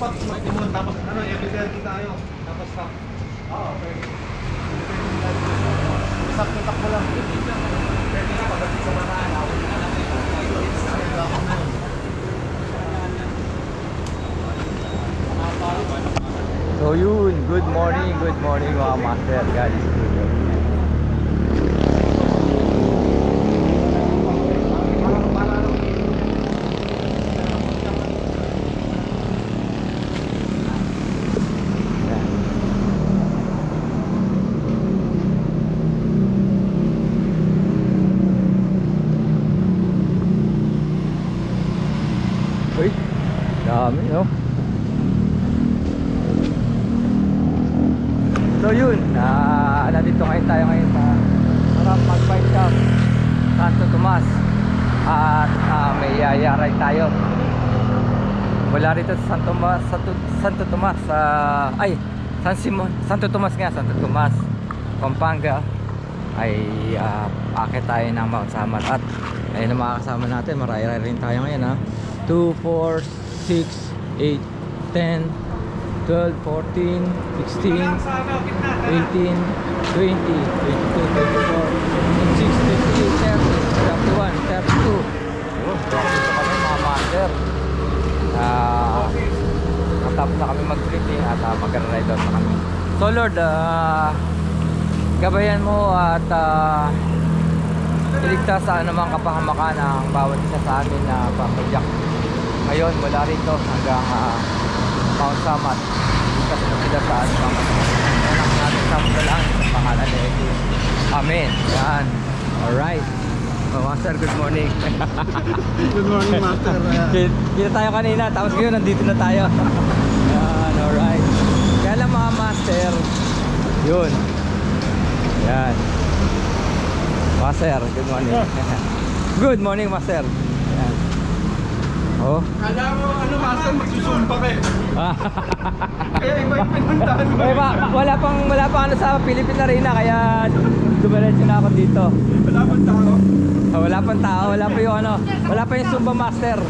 dapat mag-timon, tapos ano, evidente tayo. Tapos stop. Oo, pwede. Sakto takbo lang. Pwede na pagdating sa bataan. So yun, good morning mga master, guys. Uy, dami no. So yun, nandito ngayon tayo sa Sarap Mag-Bike Shop Santo Tomas. At may yayaray tayo mula rito sa Santo Tomas, Santo Tomas nga, Santo Tomas, Pampanga. Ay akit tayo ng Mount Samat. At ayun ang mga kasama natin, maraya rin tayo ngayon ha. 2, 4, 6, 8, 10, 12, 14, 16, 18, 20, 22, 24, 26, 28, 30, 31, 32. Dito kami mga master. Matapos na kami mag-flipping at mag-ride out na kami. So Lord, gabayan mo at iligtas sa anumang kapahamakan ang bawat isa sa amin na papadyak ngayon mula rito hanggang Mount Samat. Iligtas mo sila sa anumang anak natin sa lang sa pangalan ni Jesus. Amen. Yan. Alright. Master, good morning. Good morning, Master. Kita tayo kanina, tapos ngayon nandito na tayo. Yan, alright. Kaya lang mga master, yun. Yan. Master, good morning. Good morning, Master. Yan. Oh. Kala mo, Master, magsusumpa kayo. Kaya iba yung pinuntahan mo. Wala pang ano sa Philippine Arena, kaya dumiretso na ako dito. Wala pang tao. Wala pang tao, wala pa yung ano, wala pa yung Zumba Master.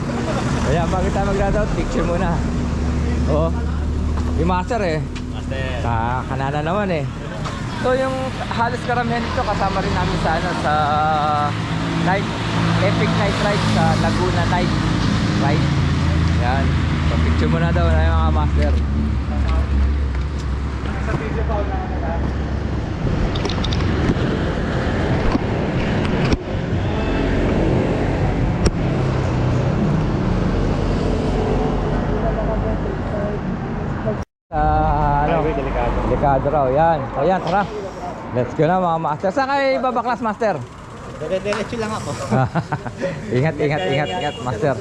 Kaya bago tayo mag-route, picture muna. Oh. Yung Master Master. Kanana naman So yung halos karamihan dito kasama rin namin sa ano, sa night epic night ride sa Laguna Night Ride. Yan. So picture muna daw na yung mga master. Sa video pa na delikado raw. Yan. So yan, tara. Let's go na mga master. Saan kayo babaklas, Master? Dire-diretso lang ako. Ingat, Master.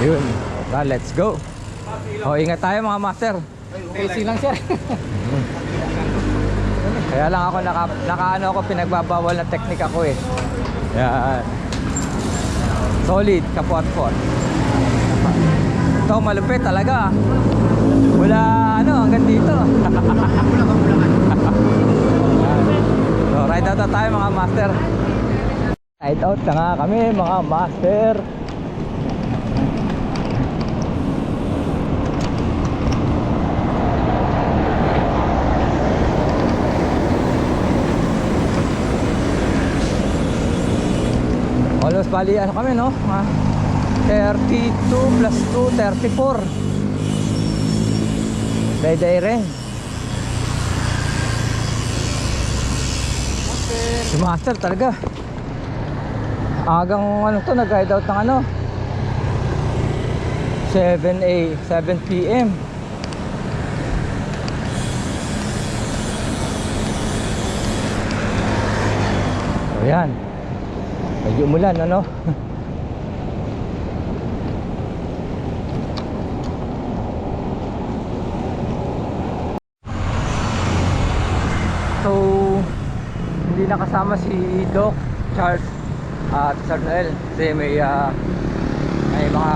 Yun. Tara, let's go. Ingat tayo mga Master. Easy lang, sir. Kaya lang ako naka ako, pinagbabawal na teknika ko Yan. Solid, kapot-pot. Ito malupit talaga. Wala hanggang dito. So ride out na tayo mga master. Ride out na nga kami mga master. Almost bali kami no? 32 plus 2, 34. Day rin. Si Master talaga agang nag-ride out ng 7 PM. So yan, medyo umulan So hindi nakasama si Doc Charles at Sir Noel kasi may mga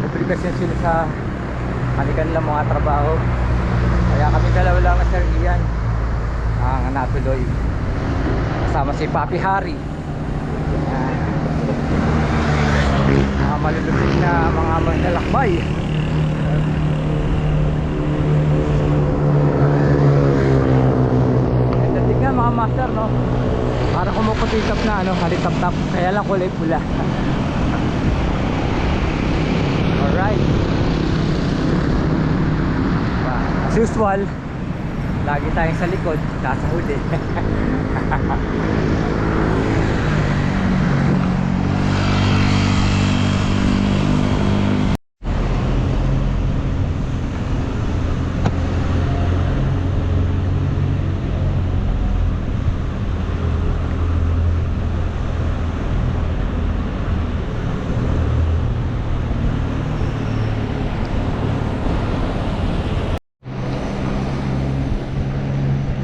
obligasyon sila sa kanilang mga trabaho, kaya kami dalawa lang na Sir Ian ang natuloy kasama si Papi Harry. mga malulupit na mga manlalakbay. Ganda tingnan mga master, no? Parang kumukutikap na ano, halitap-tap, kaya lang kulay pula. Alright. As usual, lagi tayong sa likod, nasa huli.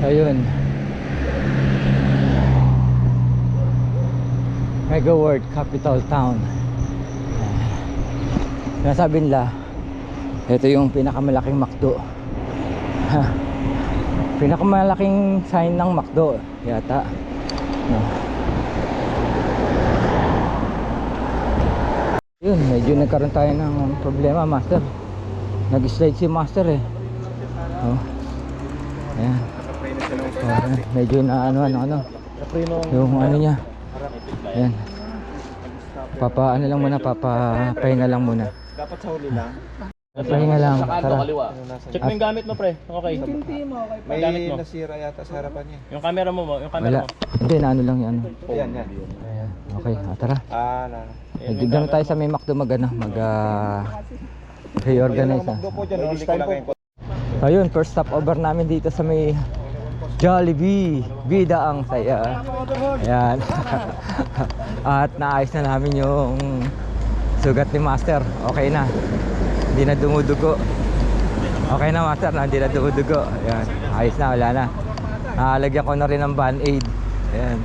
Ayun, Mega World Capital Town. Sinasabi nila ito yung pinakamalaking McDo. Pinakamalaking sign ng McDo yata, no? Yun, medyo nagkaroon tayo ng problema, master. Nag-slide si master eh. Oh. Ayan. Medyo na ano yung ano niya. Ayan. Ano lang muna, papahinga lang muna. Dapat sa huli lang. Papahinga lang. Tara. Check mo yung gamit mo, pre. Okay. May gamit mo. nasira yata sa harapan niya. Yung camera mo, yung camera Wala. mo. Hindi, na ano lang yan. Yan. Ayan. Okay, tara. Dito tayo sa may McDo mag reorganize. Ayun, first stop over namin dito sa may Jollibee. Bida ang saya. Ayan. At naayos na namin yung sugat ni master. Okay na. Hindi na dumudugo. Okay na master, hindi na dumudugo. Ayan. Ayos na, wala na. Nalagyan ko na rin ng band-aid. Ayan.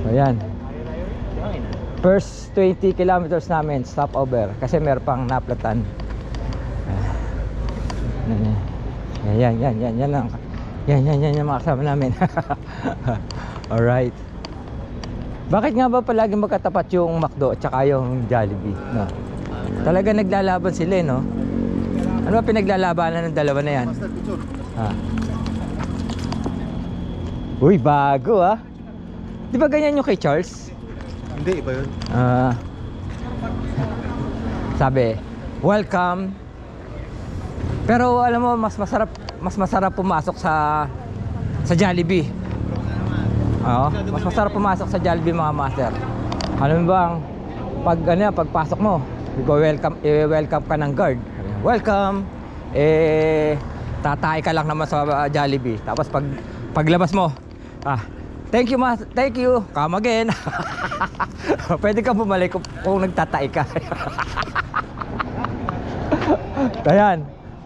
Ayan. First 20 kilometers namin stop over kasi meron pang naplatan. Yan lang. Yan mga kasama namin. Alright. Bakit nga ba palagi magkatapat yung McDo at saka yung Jollibee, no? Talaga naglalaban sila, no? Ano ba pinaglalabanan ng dalawa na yan? Uy, bago ah. Di ba ganyan yung kay Charles? Hindi, iba yun. Sabi, welcome. Pero alam mo, mas masarap pumasok sa Jollibee. Oo, mas masarap pumasok sa Jollibee mga master. Alam mo bang pagpasok mo, welcome ka ng guard. Welcome. Tatay ka lang naman sa Jollibee. Tapos paglabas mo, thank you, come again. Pwede ka bumalik kung nagtatay ka. Ayan.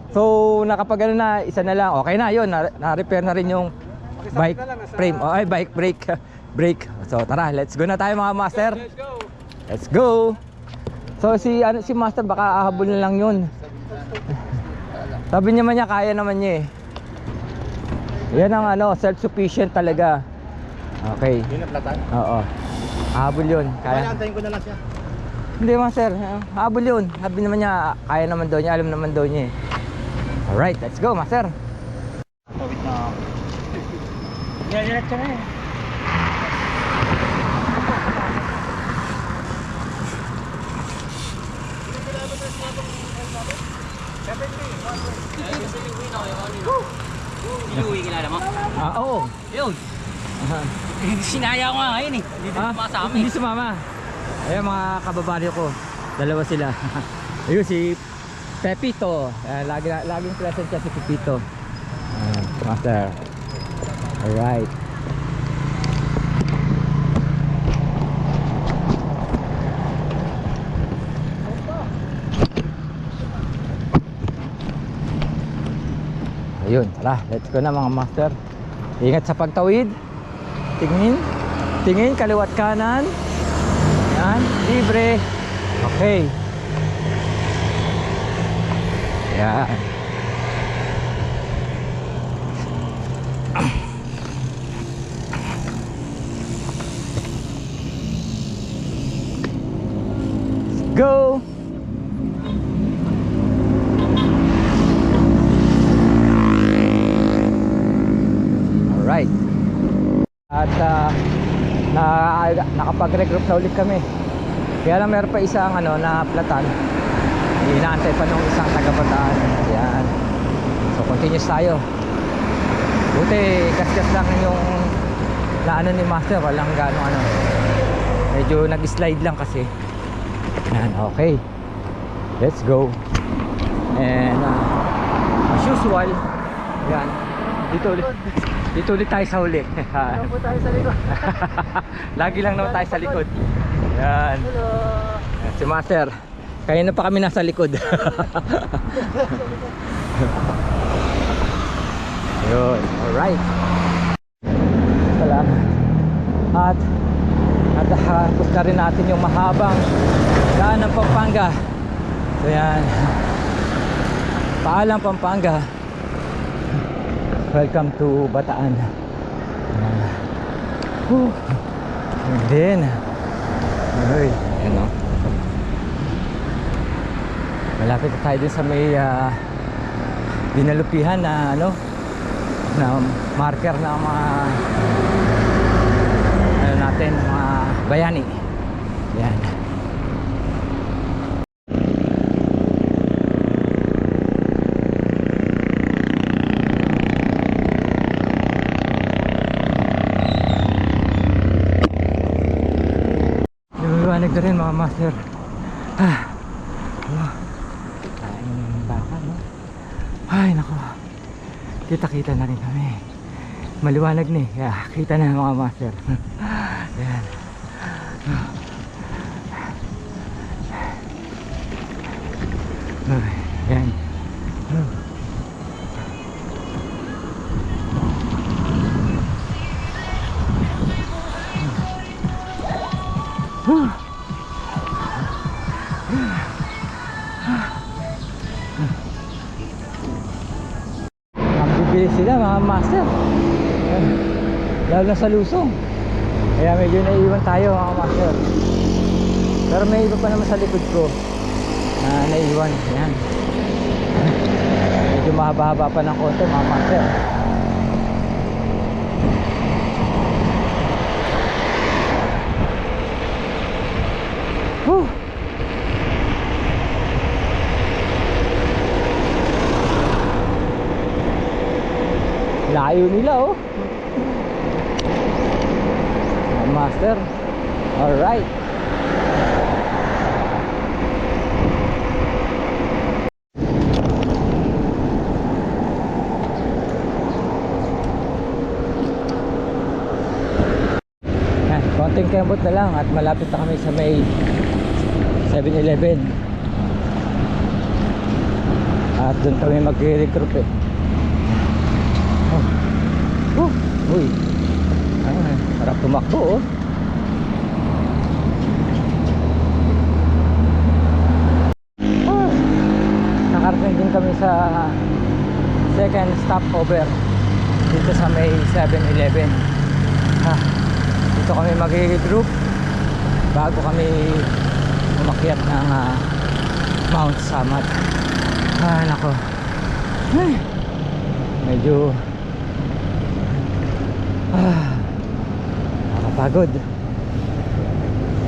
So nakapag na, isa na lang, okay na yun, na-repair na rin yung bike frame, bike brake. So tara, let's go na tayo mga master. Let's go. So si master baka ahabol na lang yun. Sabi niya kaya naman niya eh. Yan ang self-sufficient talaga. Okay. Yun ang platan? Oo. Ahabol yun. Kaya antayin ko na lang siya. Hindi master, ahabol yun. Sabi naman niya, kaya naman daw niya, alam naman daw niya eh. Alright, let's go master. Tawid na ako. Diretso na eh. Inuwi kilala mo? Oo. Yun. Sinaya ko nga ngayon eh. Hindi din sumama sa amin. Hindi sumama. Ayun mga kababaryo ko. Dalawa sila. Ayun si Pepito. Laging present siya si Pepito. Master. Alright. Ayun, tara, let's go na mga master. Ingat sa pagtawid. Tingin, kaliwat kanan. Yan, libre. Okay. Yan. Alright. At nakapag-regroup na ulit kami. Kaya lang meron pa isang na platan. Inaantay pa nung isang taga-Bataan. Yan. So continuous tayo. Buti gas-gas lang yung na ni Master. Walang gano'ng medyo nag-slide lang kasi. Yan, okay. Let's go. And as usual, yan. Dito ulit tayo sa huli. Ano po tayo sa likod? Lagi lang naman tayo sa likod. Yan. Yan, si Master. Kaya na pa kami nasa likod. Yun, alright. Salamat. At natapos na rin natin yung mahabang daan ng Pampanga. So yan. Paalam Pampanga. Welcome to Bataan. And then malapit na tayo din sa may dinalupihan na na marker na mga natin, mga bayani. Yan. Lumiwanag na rin mga master. Ang baka, no? Ay nako, kita na rin kami. Maliwanag na eh. Yeah, kita na mga master. Yan. Yan. Bibilis sila mga master. Lalo na sa Lusong. Kaya medyo naiiwan tayo mga master. Pero may iba pa naman sa likod ko na naiiwan. Yan. Medyo mahaba-haba pa ng konti mga master. Layo nila oh. Master. All right. Konting kembot na lang at malapit na kami sa may 7-Eleven. At doon kami mag-recruit eh. Uy, harap tumakbo oh. Nakarating din kami sa second stopover dito sa may 7-Eleven. Dito kami mag-regroup bago kami umakyat ng Mount Samat. Nako, medyo nakapagod.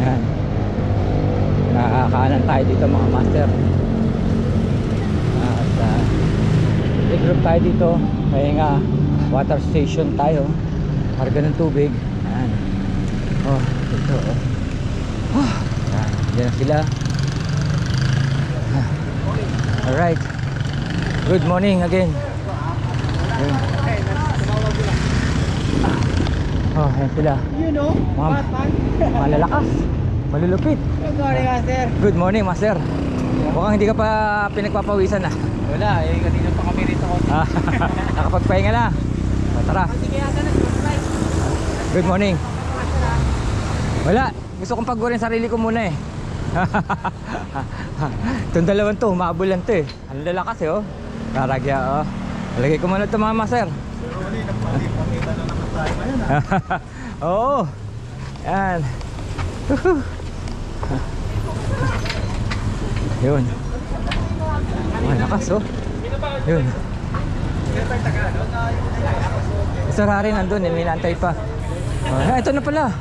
Yan, nakakaanan tayo dito mga master. At regroup tayo dito kaya nga water station tayo, karga ng tubig. Yan. Oh, dito oh. Yan, dyan na sila. Alright, good morning again. Yan. Oh, yan sila. You know, mga lalakas, malulupit. Good morning, Master. Good morning, Master. Mukhang hindi ka pa pinagpapawisan na. Wala, kanina pa kami rito. Nakapagpahinga na. Tara. Good morning. Wala, gusto kong pagurin sarili ko muna eh. Itong dalawang to, humabulan to eh. Ang lalakas eh oh. Karagya oh. Lagay ko muna ito mga master. Pakita na naman tayo ngayon ha. Oo. Yan. Yun. Lakas oh. Yun. Sara rin nandun eh, may naantay pa. Ito na pala.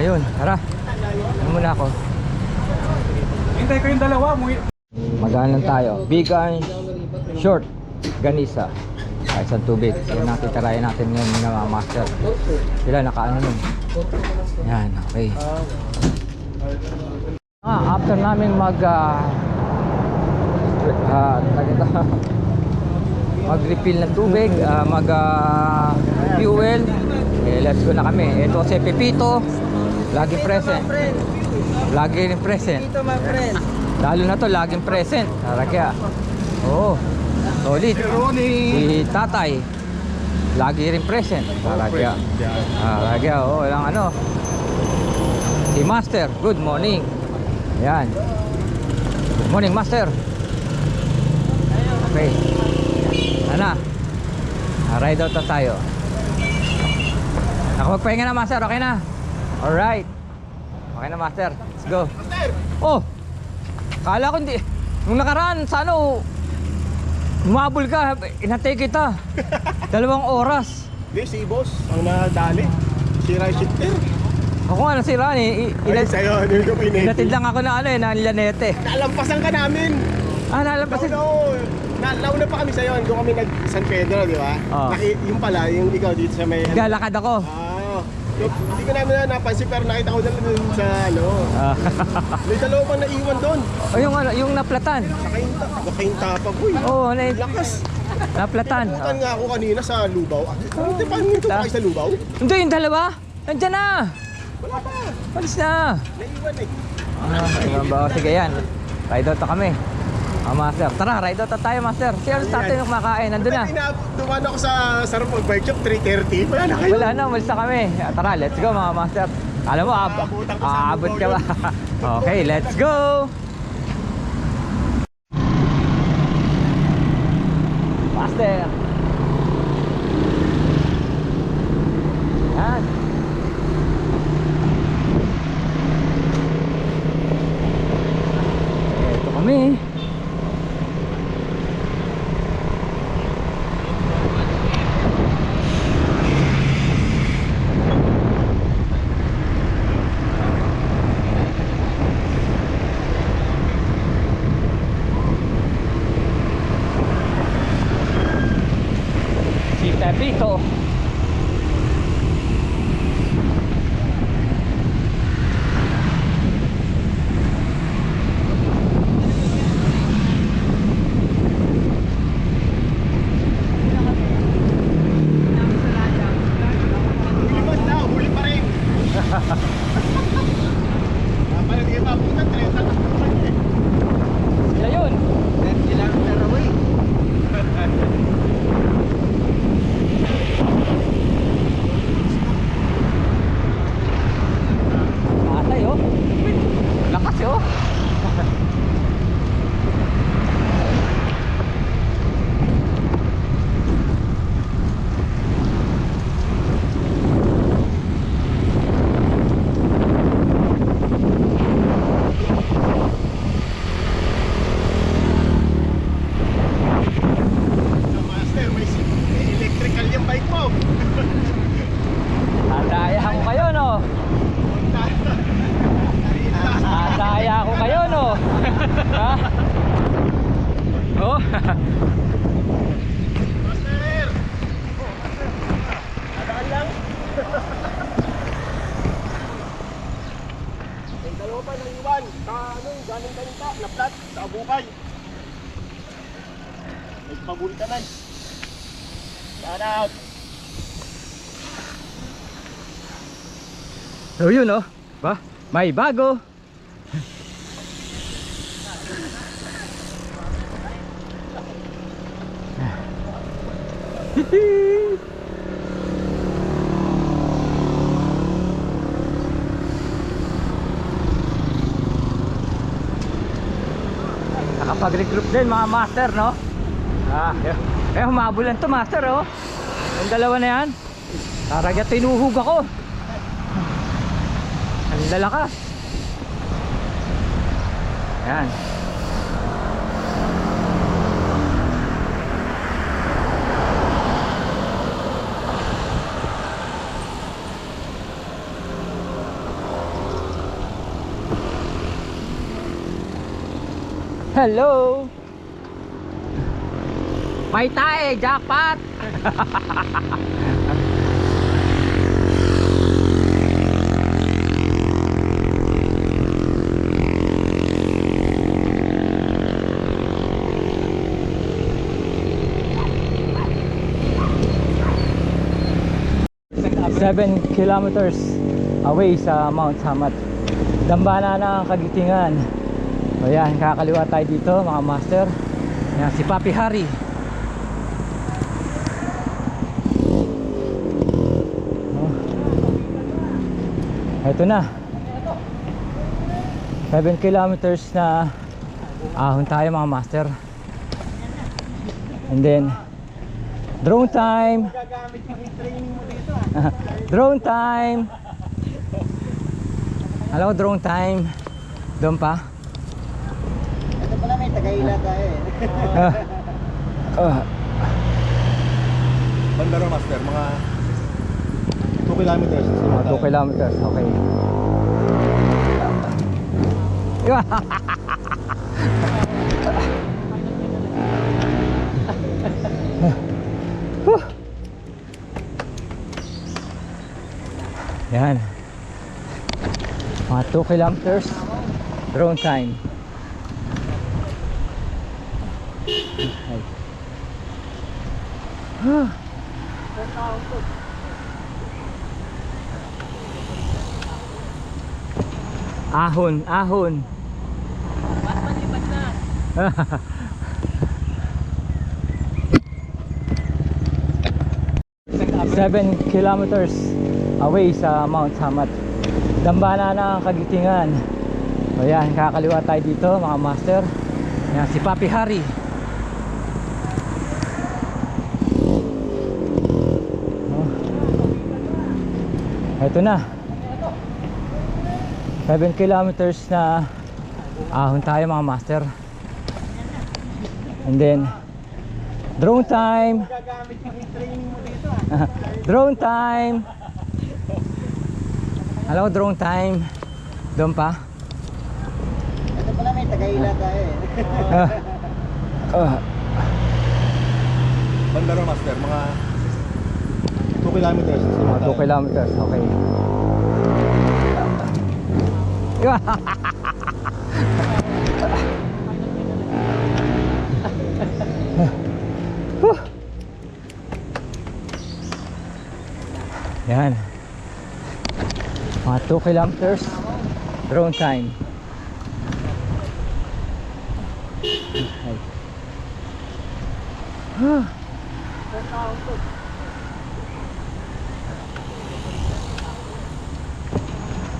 Yun, tara. Ano muna ako. Hintay ko yung dalawa. Magalan tayo. Big and short. Ganisa. Isang tubig. Yan natin, tarayan natin ngayon mga master. Sila nakaano nun. Yan, okay. After namin mag-refill ng tubig, fuel, let's go na kami. Ito si Pepito, laging present. Laging present. Dito, my friend. Lalo na to, laging present. Kaya, oo, solid. Si Tatay, lagi rin present. Kaya, oo, walang ano. Si Master, good morning. Ayan. Good morning, Master. Okay. Ano? Ride out na tayo. Nakapagpahinga na, Master. Okay na? Alright. Okay na, Master. Let's go. Oh! Kala ko hindi. Nung nakaraan, sa ano, humabol ka. Inantay kita. 2 oras. Hindi, si boss. Ang nadali. Si Rice Shifter. Ako nga nasiraan eh. Ay, sa'yo. Hindi ko pinili. Inatid lang ako na ano eh, na Lanete. Nalampasan ka namin. Nalampasin. Nauna pa kami sa'yo. Doon kami nag-San Pedro, di ba? Oo. Yung pala, yung ikaw dito sa may... Galakad ako. Hindi ko namin napansin pero nakita ko dun sa ano. May dalawa pang naiwan doon. O yung ano, yung naplatan. Nakahinta pa po eh. Oo, Lakas. naplatan. Nakutan nga ako kanina sa Lubaw. Hindi pa nito kayo sa Lubaw? Hindi, yung dalawa. Nandiyan na. Wala pa. Alis na. Naiwan eh. Ayun ba? Sige yan. Ride out na kami. Master. Tara, ride out na tayo, Master. Sino sa atin yung kumakain? Nandun na. Dumaan ako sa Sarapag Bike Shop, 3:30. Wala na kayo. Wala na, umalis na kami. Tara, let's go mga Master. Alam mo, aabot ka ba? Okay, let's go. Master. Yan. Ito kami. Si Pepito. Huli na, huli pa rin. Parang hindi ka mapunta, 30 na po eh. Sila yun. 10 kilometer away. Atay oh. Lakas oh. Master, may electrical yung bike mo. Nadaya ko kayo no. Nadaya ko kayo no. Ha? Oh. Master! Nadaan lang. May dalawa pa nang iwan. Galing kanita, naplat, sa abukay. May pabulitanan. Shout out! So yun oh. Ba? May bago. Nakapag-recruit din mga master no. Humabulan to master oh. Yung dalawa na yan. Taragya tinuhog ako. Ang lalakas. Ayan. Hello! May tae, jackpot! Seven kilometers away sa Mount Samat. Dambana na ang Kagitingan. O yan, kakaliwa tayo dito mga master. Yan, si Papi Hari. Ito na 7 kilometers na ahon tayo mga master. And then drone time. Drone time. Hello, drone time. Doon pa. Ito pala may Tagaila tayo eh. Bandaro master, mga 2 kilometers. 2 kilometers, okay. Yan. Mga 2 kilometers drone time. Ahon, ahon. 7 kilometers away sa Mount Samat. Dambana na ang Kagitingan. O yan, kakaliwa tayo dito mga master. Yan, si Papi Hari. Ito na 7 kilometers na ahon tayo mga master. And then drone time. Drone time. Hello, drone time. Doon pa. Ito pala may Tagaila tayo eh. Bandaro master, mga 2 kilometers. 2 kilometers, okay. Yan. Mga 2 kilometers drone time.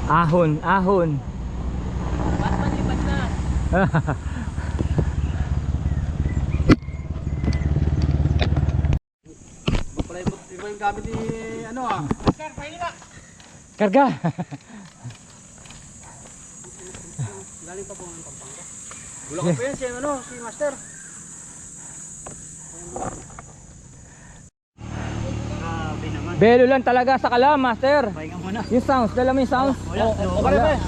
Ahon, ahon. Iba yung gamit ni ano ah. Karga. Galing pa po ng Pampanga. Bulacan pa yan si ano, si Master. Grabe naman. Belo lang talaga sa Kalam, master. Pahinga muna. Yung sounds, dala mo yung sounds. Wala pa.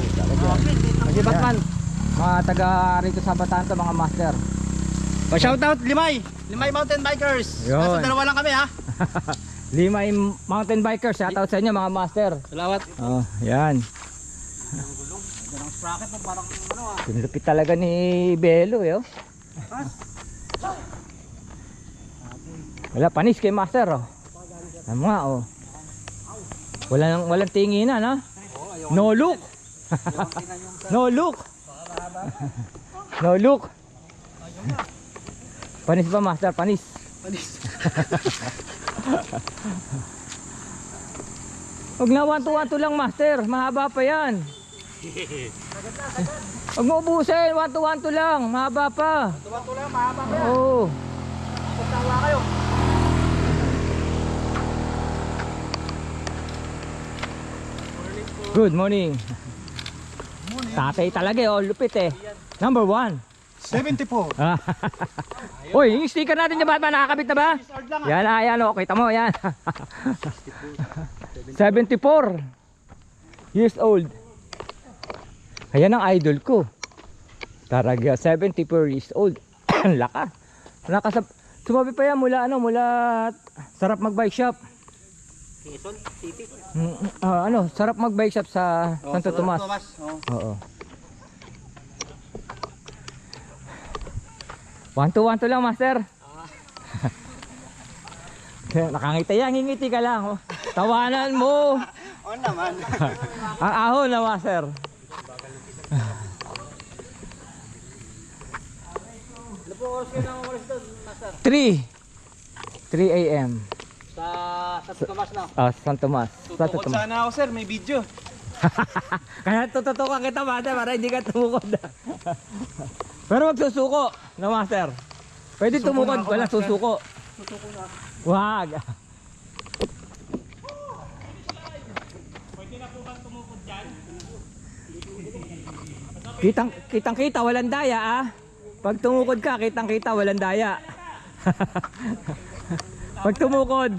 Sige, Batman. Mga taga rito sa Bataan to, mga master. Pa-shoutout Limay. Limay Mountain Bikers. Yun. Nasa dalawa lang kami ha. Limay Mountain Bikers, shoutout sa inyo mga master. Salamat. Oh, yan. Ganda ng sprocket mo parang ano ah. Pinlupit talaga ni Belo eh. Oh. Wala, panis kay master oh. Ano nga oh. Walang tinginan ha. No look. No look. No look. Panis pa master, panis. Panis. Huwag na 1-2-1-2 lang master, mahaba pa yan. Huwag mo ubusin, 1-2-1-2 lang, mahaba pa. Tuwa-tuwa lang, mahaba pa yan. Oo. Pagtawa kayo. Good morning. Tatay talaga oh, lupit eh. Number 1. 74. Uy, yung sticker natin yung Batman, nakakabit na ba? Yan na, yan o, kita mo, yan. 74 years old. Ayan ang idol ko. Taragya, 74 years old. Ang laka. Sumabi pa yan mula mula sarap mag-bike shop. Quezon City. Sarap mag-bike shop sa Santo Tomas. Oo. 1-2 lang, master. Nakangiti yan, ngingiti ka lang. Tawanan mo. Oo naman. Ang ahon na, master. Ano po oras kayo nang umalis doon, Master? 3 a.m. Sa Santo Tomas na. San Tomas. Santo Tomas. Sana ako sir, may video. Kaya tututukan kita, master, para hindi ka tumukod. Pero wag susuko na, master. Pwede tumukod, wala susuko. Tutuko na. Wag. Pwede na po bang tumukod dyan? Kitang kita, walang daya ah. Pag tumukod ka, kitang kita, walang daya. Pag tumukod,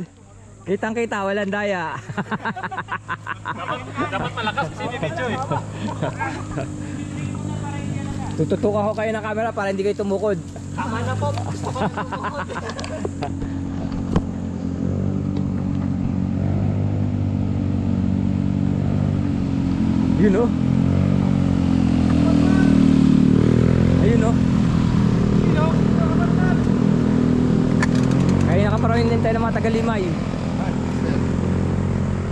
kitang kita, walang daya. Dapat malakas kasi may video eh. Tututukan ko kayo ng camera para hindi kayo tumukod. Tama na po. Gusto ko na tumukod. Yun oh. Ayun oh. Kaya nakaparawin din tayo ng mga taga-Limay.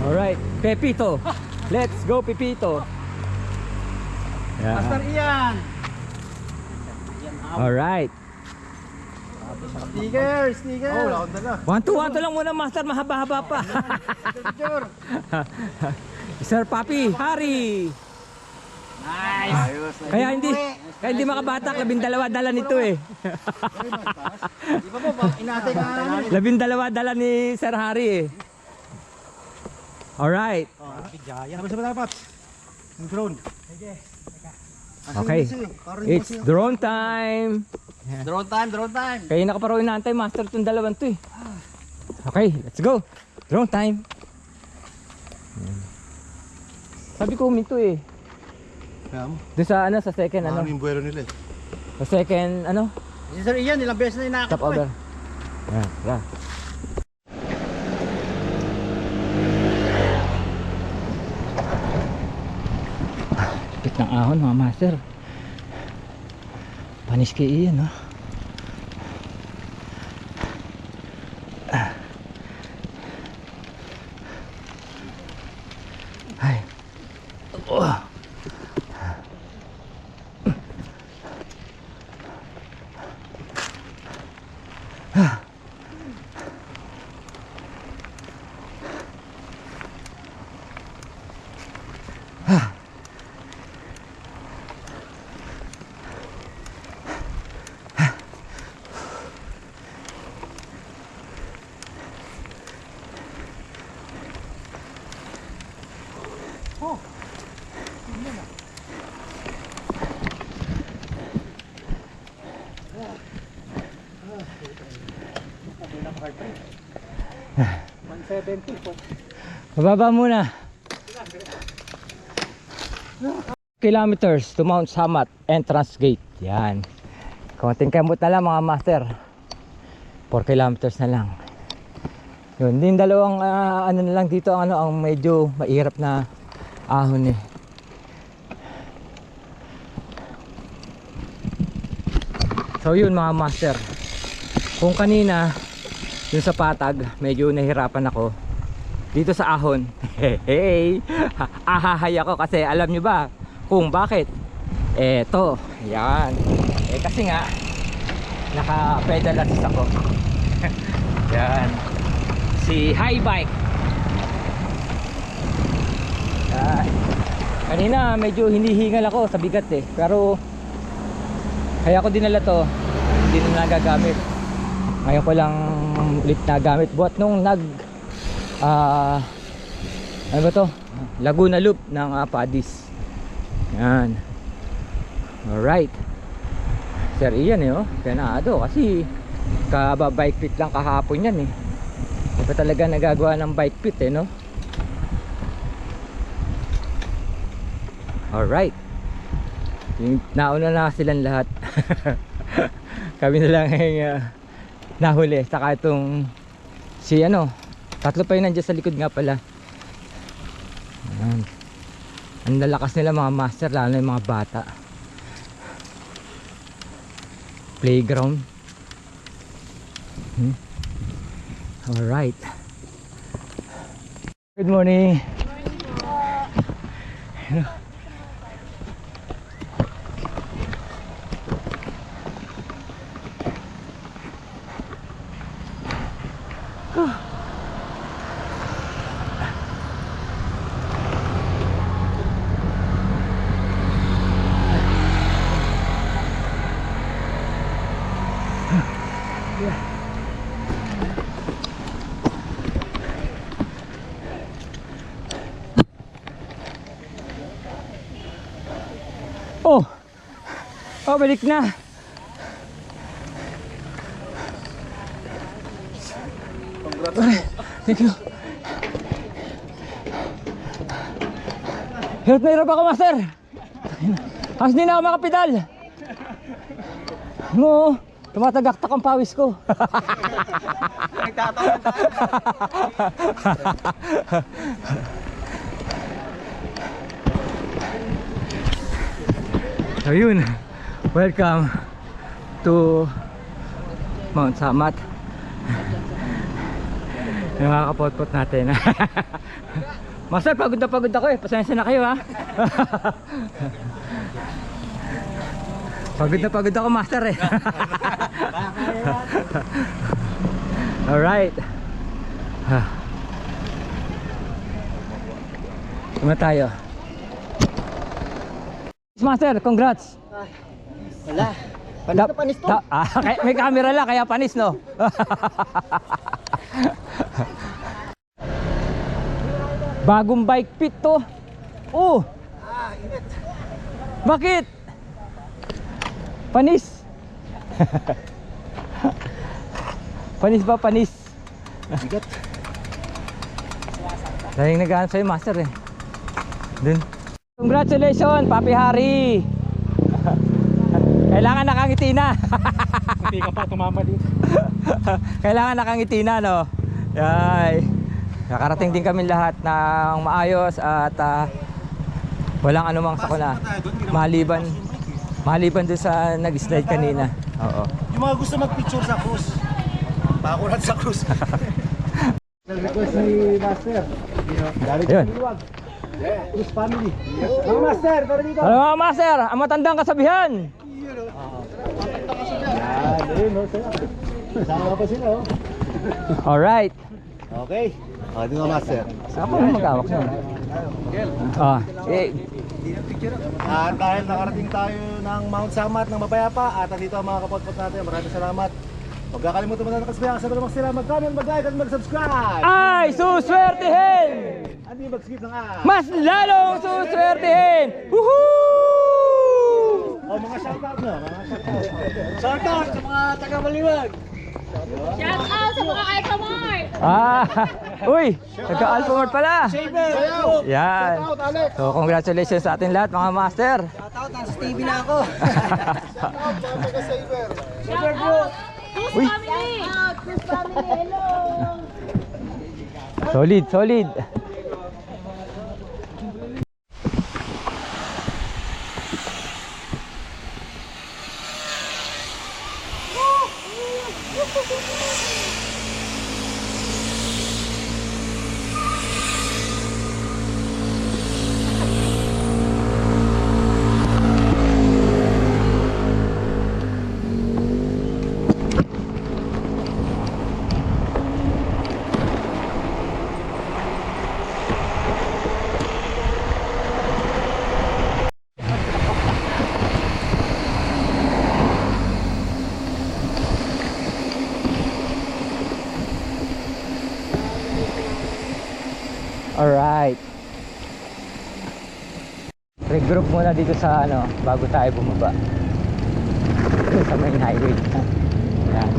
Alright, Pepito. Let's go, Pepito. Yeah. Master Ian. Alright. Sticker, sticker. Oh, wala akong dala. 1-2 lang muna, master, mahaba-haba pa. Picture. Sir Papi, Hari. Nice. Ayos. Kaya hindi makabatak, 12 dala nito eh. Di ba po, inatay ka namin. 12 dala ni Sir Hari eh. Alright. Ano ba dapat? Yung drone. Okay. It's drone time. Drone time, drone time. Kaya nakaparoon naantay, master, itong dalawang to eh. Okay, let's go. Drone time. Sabi ko huminto eh. Kaya mo, Doon sa sa second yung buwero nila eh. Sa second Si Sir Ian, ilang beses na inakit stop ko over. eh. Yeah. Pit ng ahon mga master. Panis kay iyan ha. Ay. Bababa muna. Kilometers to Mount Samat entrance gate. Yan. Konting kamot na lang mga master. 4 kilometers na lang. Yun, din dalawang ano na lang dito ang ang medyo mahirap na ahon eh. So yun mga master. Kung kanina yung sa patag medyo nahirapan ako dito sa ahon. Hey, ahahay ako kasi alam nyo ba kung bakit? Eto, yan. Kasi nga naka pedal assist ako. Yan. Si high bike. Yan. Kanina medyo hinihingal ako sa bigat eh. Pero kaya ko dinala to. Hindi na nagagamit. Ngayon ko lang ulit nagamit. Buat nung ano ba to? Laguna Loop ng Padis. Yan. Alright. Sir Ian eh oh. Ganado kasi bike fit lang kahapon yan eh. Hindi pa talaga nagagawa ng bike fit eh no. Alright. Yung nauna na silang lahat. Kami na lang yung nahuli. Saka itong si ano, tatlo pa yun nandiyan sa likod nga pala. Ayan. Ang lalakas nila mga master, lalo na yung mga bata. Playground. Alright. Good morning. Oh, balik na. Thank you. Hirap na hirap ako, master. Halos di na ako makapedal. No, tumatagaktak ang pawis ko. Nagtatawa tayo. So yun, welcome to Mount Samat. Yung mga kapot-pot natin. Master, pagod ako eh. Pasensya na kayo ha. Pagod ako, master eh. Alright. Tuma tayo. Master, congrats. Wala. Panis na panis to. May camera lang kaya panis no. Bagong bike pit to. Oh. Init. Bakit? Panis. Panis ba panis? Bigat. Dahil naghahanap sa'yo, master eh. Dun. Congratulations, Papi Hari. Kailangan nakangiti na. Hindi ka pa tumama dito. Kailangan nakangiti na, no? Yay. Nakarating din kami lahat ng maayos at walang anumang sakuna. Maliban dun sa nag-slide kanina. Oo. Yung mga gusto mag-picture sa cruise. Pakulat sa cruise. Nag-request ni Master. Ayun. Cruise family. Mga Master, tara dito. Ano mga master, ang matandang kasabihan. Yan, ayun, no? Sama pa sila, oh. Alright. Okay. Ito nga, Master. Ako na mag-awak nun. At dahil nakarating tayo ng Mount Samat ng mapayapa at dito ang mga kapotpot natin, maraming salamat. Huwag kakalimutan mo na nakasabay sa mga sila, mag-comment, mag-like at mag-subscribe. Ay, suswertihin! At hindi mag-skip ng Mas lalong suswertihin! Woohoo! Oh, mga shoutout na, mga shoutout. Shoutout sa mga taga-Baliwag. Shout out sa mga Alphamart! Uy, nagka-Alphamart pala. Sayaw! Yan. Shoutout, Alex! So, congratulations sa atin lahat mga master. Shoutout, nasa TV na ako. Shoutout, mga taga-saver! Shout out! Who's Uy. family? Shout out! Who's family? Hello! Solid. Alright. Regroup muna dito sa ano, bago tayo bumaba. Sa main highway. Yan.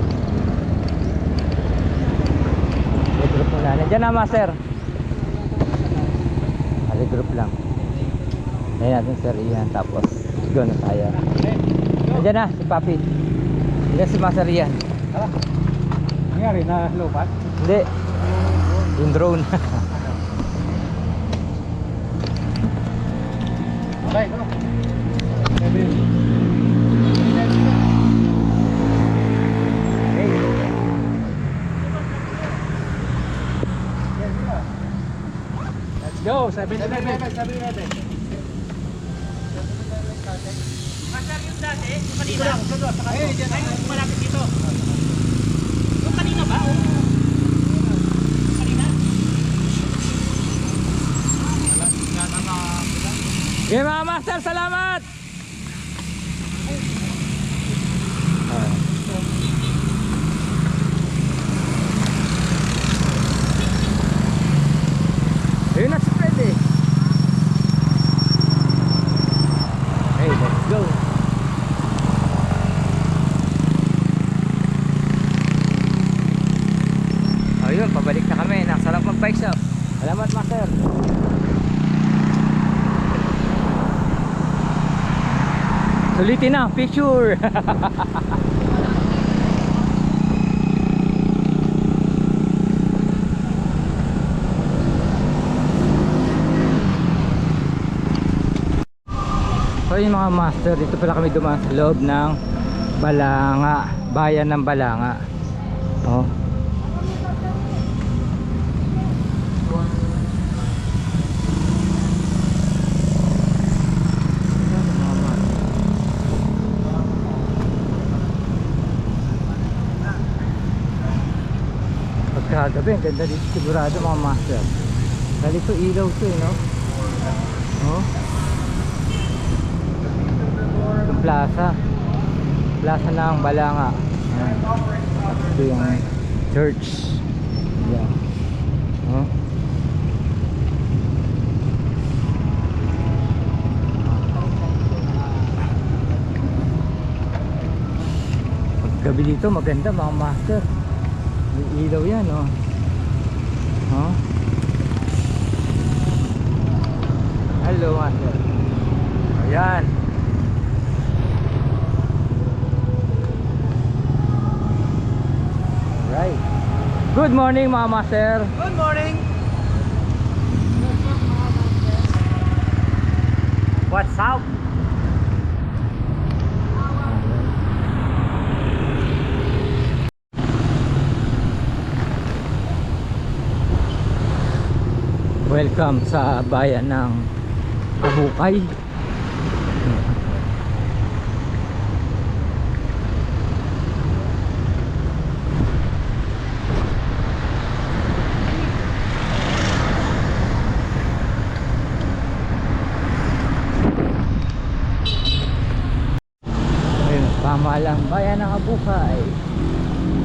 Regroup muna. Nandiyan na, master. Regroup lang. Ayan natin, sir. Iyan. Tapos Let's go na tayo. Nandiyan na si Papi. Nandiyan si Master Rian. Nangyari na lupat? Hindi. Yung drone. Okay, go. Let's go, 7-Eleven. Master, yung dati, yung kanina. Ay, yung malapit dito. Yung kanina ba? Kanina? Okay mga master, salamat! Ayun na si Fred eh. Hey, let's go. Ayun, pabalik na kami. Sarap mag-bike shop. Salamat master. Sulitin na, picture. So yun mga master, dito pala kami dumaan sa loob ng Balanga, bayan ng Balanga. Oh. Pagkagabi, ang ganda dito sigurado mga master. Dali to ilaw to no? Oh. Yung plaza ng Balanga. Ayan. Ito yung church. Ayan. Oh. Paggabi dito maganda mga master. May ilaw yan oh. Oh. Hello master. Ayan. Right. Good morning mga master. Good morning. What's up? Welcome sa bayan ng Kabukay. Ayun, pamahalang bayan ng Kabukay.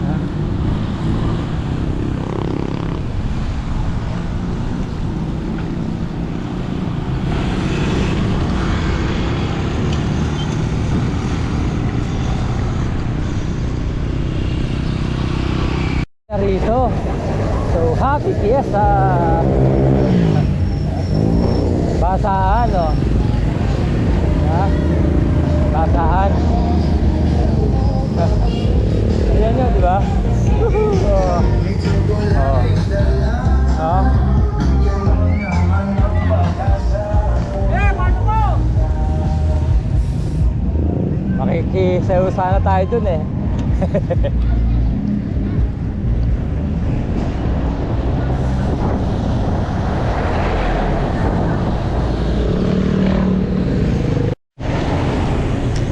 Ha? Rito. So happy fiesta. Basahan oh. Ha? Basahan. Ayan yun, di ba? Oh. Oh. Oh. Makikisayaw sana tayo dun eh.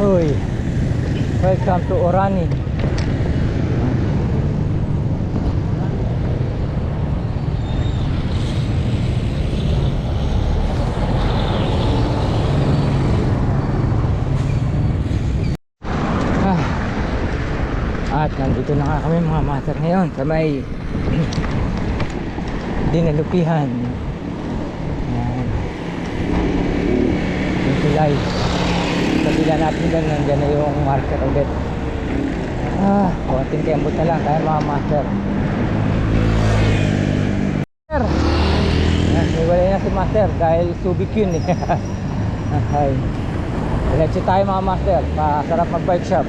Hoy, welcome to Orani. At nandito na nga kami mga master ngayon sa may dinalupihan. Ayan. Yung tulay. Kabila natin dyan, nandyan na yung market ulit. Konting kembot na lang tayo mga master. Ayan, may walay na si master dahil Subic yun eh. Ay. Diretso tayo mga master. Masarap mag bike shop.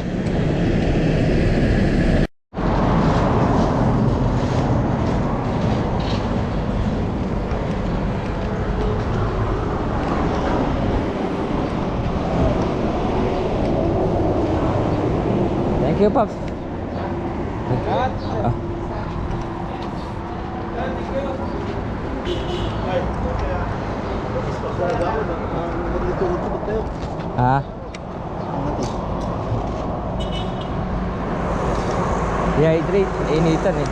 Thank you, Pops. Ah. Ha? Dehydrate, initan eh.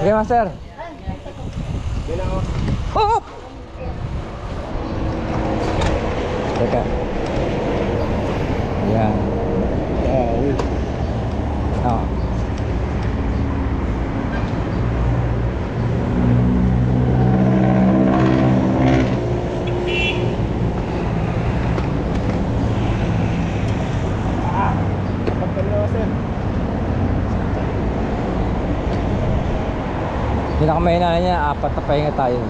Sige, master. Oh! Teka. Yan. Oh. Pinakamahina na niya, 4 na pahinga tayo.